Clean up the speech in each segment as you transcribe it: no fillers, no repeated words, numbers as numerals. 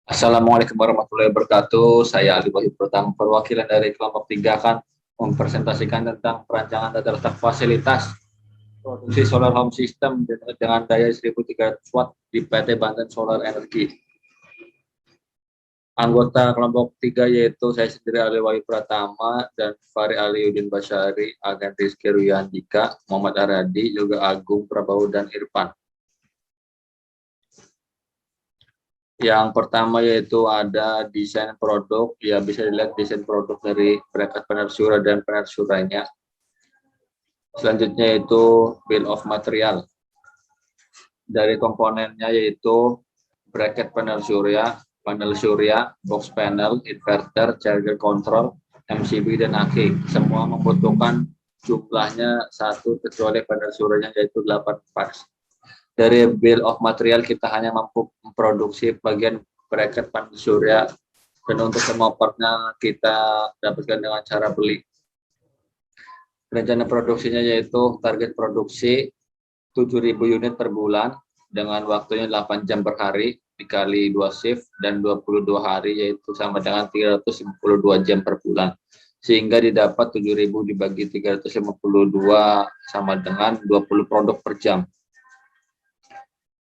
Assalamualaikum warahmatullahi wabarakatuh. Saya Ali Wahid Pratama, perwakilan dari kelompok 3 akan mempresentasikan tentang perancangan tata letak fasilitas produksi solar home system dengan daya 1.300 watt di PT Banten Solar Energy. Anggota kelompok 3 yaitu saya sendiri Ali Wahid Pratama dan Fahri Aliuddin Basyari, Agan Rizky Ruyandika, Muhammad Aradi, juga Agung Prabowo dan Irfan. Yang pertama yaitu ada desain produk, ya bisa dilihat desain produk dari bracket panel surya dan panel suryanya. Selanjutnya itu bill of material. Dari komponennya yaitu bracket panel surya, box panel, inverter, charger control, MCB dan aki. Semua membutuhkan jumlahnya satu kecuali panel suryanya yaitu 8 parts. Dari bill of material kita hanya mampu memproduksi bagian bracket panel surya, dan untuk semua partnya kita dapatkan dengan cara beli. Rencana produksinya yaitu target produksi 7.000 unit per bulan dengan waktunya 8 jam per hari dikali 2 shift dan 22 hari yaitu sama dengan 352 jam per bulan, sehingga didapat 7.000 dibagi 352 sama dengan 20 produk per jam.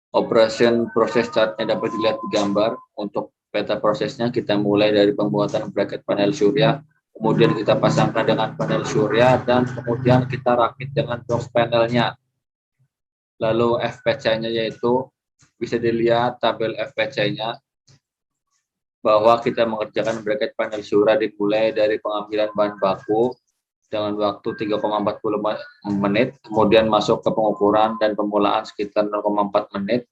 Operation proses chartnya dapat dilihat di gambar. Untuk peta prosesnya kita mulai dari pembuatan bracket panel surya, kemudian kita pasangkan dengan panel surya, dan kemudian kita rakit dengan box panelnya. Lalu FPC-nya yaitu bisa dilihat tabel FPC-nya bahwa kita mengerjakan bracket panel surya dimulai dari pengambilan bahan baku dengan waktu 3,40 menit, kemudian masuk ke pengukuran dan pemulaan sekitar 0,4 menit,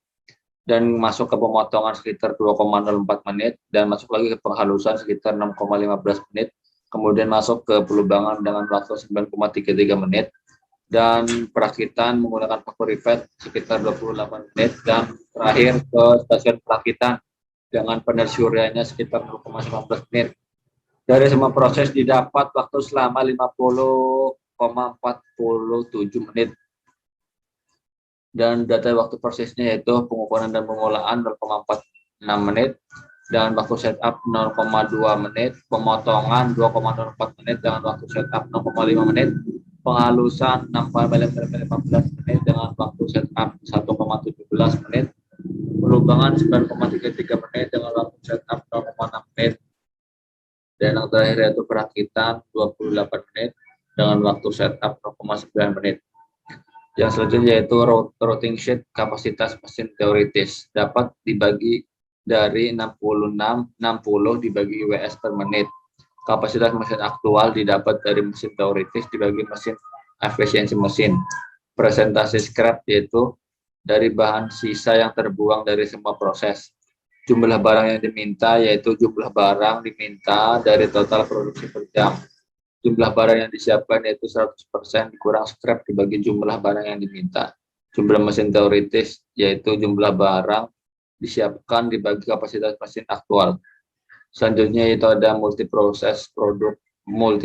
dan masuk ke pemotongan sekitar 2,04 menit, dan masuk lagi ke penghalusan sekitar 6,15 menit, kemudian masuk ke pelubangan dengan waktu 9,33 menit, dan perakitan menggunakan paku rivet sekitar 28 menit, dan terakhir ke stasiun perakitan dengan panel suryanya sekitar 0,19 menit. Dari semua proses didapat waktu selama 50,47 menit. Dan data waktu prosesnya yaitu pengukuran dan pengolahan 0,46 menit, dan waktu setup 0,2 menit, pemotongan 2,04 menit dengan waktu setup 0,5 menit, penghalusan 6,15 menit dengan waktu setup 1,17 menit, pelubangan 9,33 menit dengan waktu setup 0,6 menit, dan yang terakhir yaitu perakitan 28 menit dengan waktu setup 0,9 menit. Yang selanjutnya yaitu routing sheet kapasitas mesin teoritis dapat dibagi dari 60 dibagi WS per menit. Kapasitas mesin aktual didapat dari mesin teoritis dibagi mesin efisiensi mesin. Presentasi scrap yaitu dari bahan sisa yang terbuang dari semua proses. Jumlah barang yang diminta yaitu jumlah barang diminta dari total produksi per jam. Jumlah barang yang disiapkan yaitu 100% dikurang scrap dibagi jumlah barang yang diminta. Jumlah mesin teoritis yaitu jumlah barang disiapkan dibagi kapasitas mesin aktual. Selanjutnya itu ada multi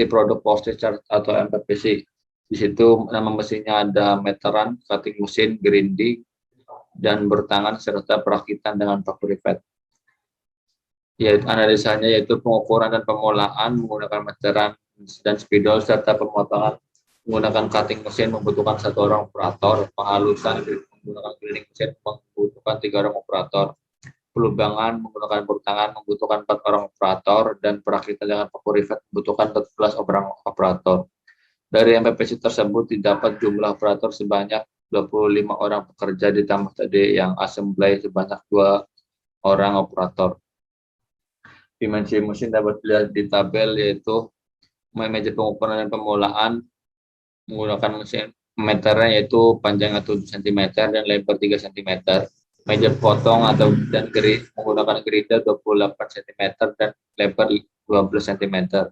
product postage chart atau MPPC. Di situ nama mesinnya ada meteran, cutting mesin, grinding, dan bertangan serta perakitan dengan paku rivet. Yaitu analisanya yaitu pengukuran dan pengolahan menggunakan meteran dan spidol serta pemotongan menggunakan cutting mesin membutuhkan 1 orang operator, penghalusan menggunakan grinding mesin membutuhkan 3 orang operator, pelubangan menggunakan bertangan membutuhkan 4 orang operator, dan perakitan dengan paku rivet membutuhkan 14 orang operator. Dari MPPC tersebut didapat jumlah operator sebanyak 25 orang pekerja ditambah tadi yang assembly sebanyak 2 orang operator. Dimensi mesin dapat dilihat di tabel yaitu meja pengukuran dan pemulahan menggunakan mesin meternya yaitu panjangnya 7 cm dan lebar 3 cm. Meja potong atau dan menggunakan gerida 28 cm dan lebar 12 cm.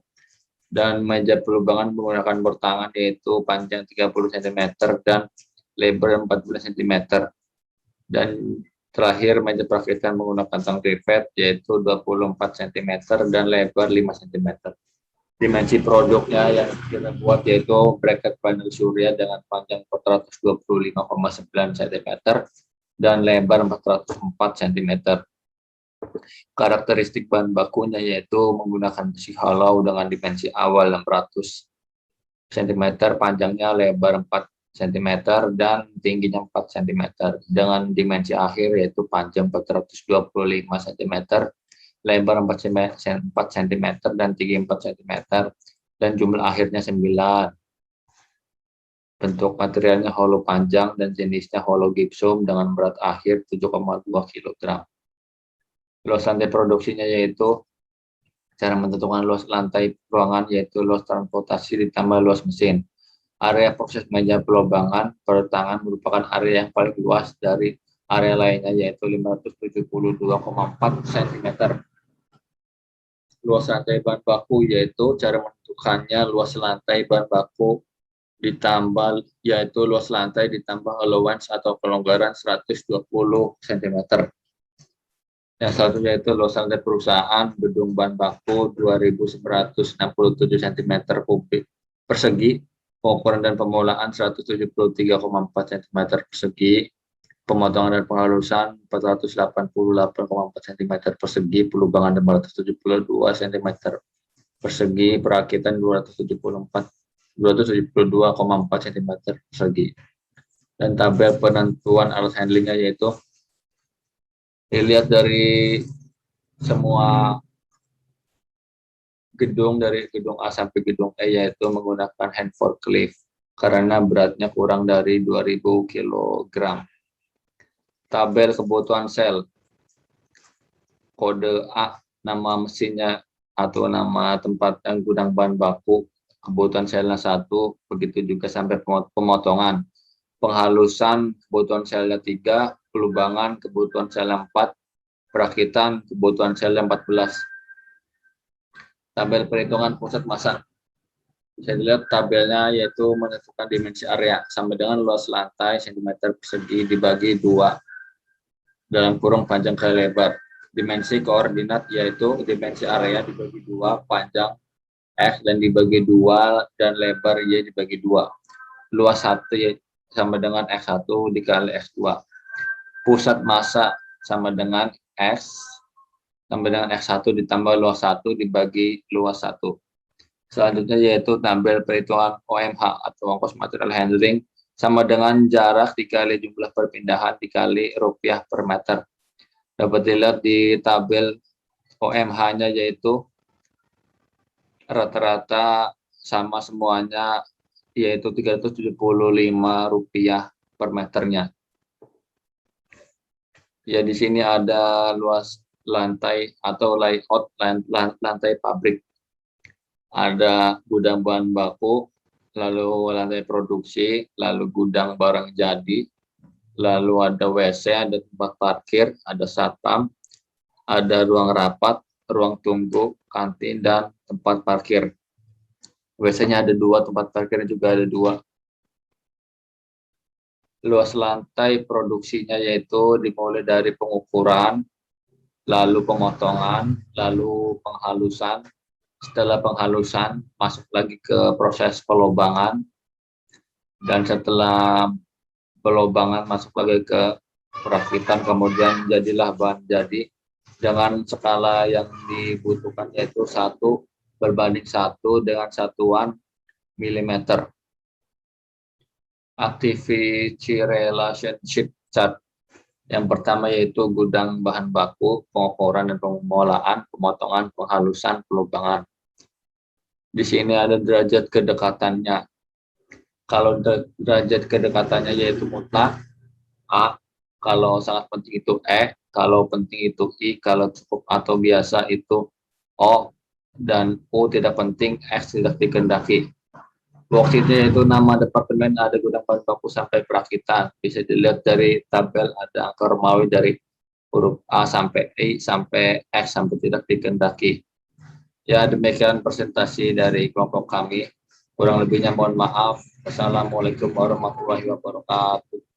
Dan meja pelubangan menggunakan bertangan yaitu panjang 30 cm dan lebar 14 cm. Dan terakhir meja perakitan menggunakan tang rivet yaitu 24 cm dan lebar 5 cm. Dimensi produknya yang kita buat yaitu bracket panel surya dengan panjang 425,9 cm dan lebar 404 cm. Karakteristik bahan bakunya yaitu menggunakan besi hollow dengan dimensi awal 600 cm, panjangnya lebar 4 cm, dan tingginya 4 cm, dengan dimensi akhir yaitu panjang 425 cm, lebar 4 cm, dan tinggi 4 cm, dan jumlah akhirnya 9. Bentuk materialnya hollow panjang dan jenisnya hollow gypsum dengan berat akhir 7,2 kg. Luas lantai produksinya yaitu cara menentukan luas lantai ruangan yaitu luas transportasi ditambah luas mesin. Area proses meja pelobangan pertangan merupakan area yang paling luas dari area lainnya yaitu 572,4 cm. Luas lantai bahan baku yaitu cara menentukannya luas lantai bahan baku ditambah yaitu luas lantai ditambah allowance atau kelonggaran 120 cm. Yang satunya itu luas lantai perusahaan gedung bahan baku 2.967 cm kubik persegi, pengukuran dan pemulaan 173,4 cm persegi, pemotongan dan penghalusan 488,4 cm persegi, pelubangan 572 cm persegi, perakitan 272,4 cm persegi. Dan tabel penentuan alat handlingnya yaitu dilihat dari semua gedung dari gedung A sampai gedung E yaitu menggunakan hand forklift karena beratnya kurang dari 2000 kg. Tabel kebutuhan sel. Kode A nama mesinnya atau nama tempat yang gudang bahan baku, kebutuhan selnya 1, begitu juga sampai pemotongan. Penghalusan kebutuhan selnya 3, pelubangan kebutuhan selnya 4, perakitan kebutuhan selnya 14. Tabel perhitungan pusat massa. Bisa dilihat tabelnya yaitu menentukan dimensi area sama dengan luas lantai cm persegi dibagi 2 dalam kurung panjang kali lebar. Dimensi koordinat yaitu dimensi area dibagi 2, panjang X dan dibagi 2 dan lebar Y dibagi 2. Luas 1 sama dengan X1 dikali X2. Pusat massa sama dengan X sama dengan X1 ditambah luas 1 dibagi luas 1. Selanjutnya yaitu tabel perhitungan OMH atau ongkos material handling sama dengan jarak dikali jumlah perpindahan dikali rupiah per meter. Dapat dilihat di tabel OMH-nya yaitu rata-rata sama semuanya yaitu Rp375 per meternya. Ya di sini ada luas lantai atau layout lantai pabrik. Ada gudang bahan baku, lalu lantai produksi, lalu gudang barang jadi, lalu ada WC, ada tempat parkir, ada satpam, ada ruang rapat, ruang tunggu, kantin, dan tempat parkir. WC-nya ada 2, tempat parkirnya juga ada 2. Luas lantai produksinya yaitu dimulai dari pengukuran, lalu pemotongan, lalu penghalusan. Setelah penghalusan, masuk lagi ke proses pelobangan, dan setelah pelobangan masuk lagi ke perakitan, kemudian jadilah bahan jadi dengan skala yang dibutuhkan yaitu 1:1 dengan satuan milimeter. Activity relationship chart. Yang pertama yaitu gudang bahan baku, pengukuran dan pemulaan, pemotongan, penghalusan, pelubangan. Di sini ada derajat kedekatannya. Kalau derajat kedekatannya yaitu mutlak A, kalau sangat penting itu E, kalau penting itu I, kalau cukup atau biasa itu O, dan U tidak penting, X tidak dikehendaki. Worksheet-nya itu nama departemen, ada gudang bahan baku sampai perakitan. Bisa dilihat dari tabel ada angka Romawi dari huruf A sampai I sampai X sampai tidak dikehendaki. Ya demikian presentasi dari kelompok kami. Kurang lebihnya mohon maaf. Wassalamualaikum warahmatullahi wabarakatuh.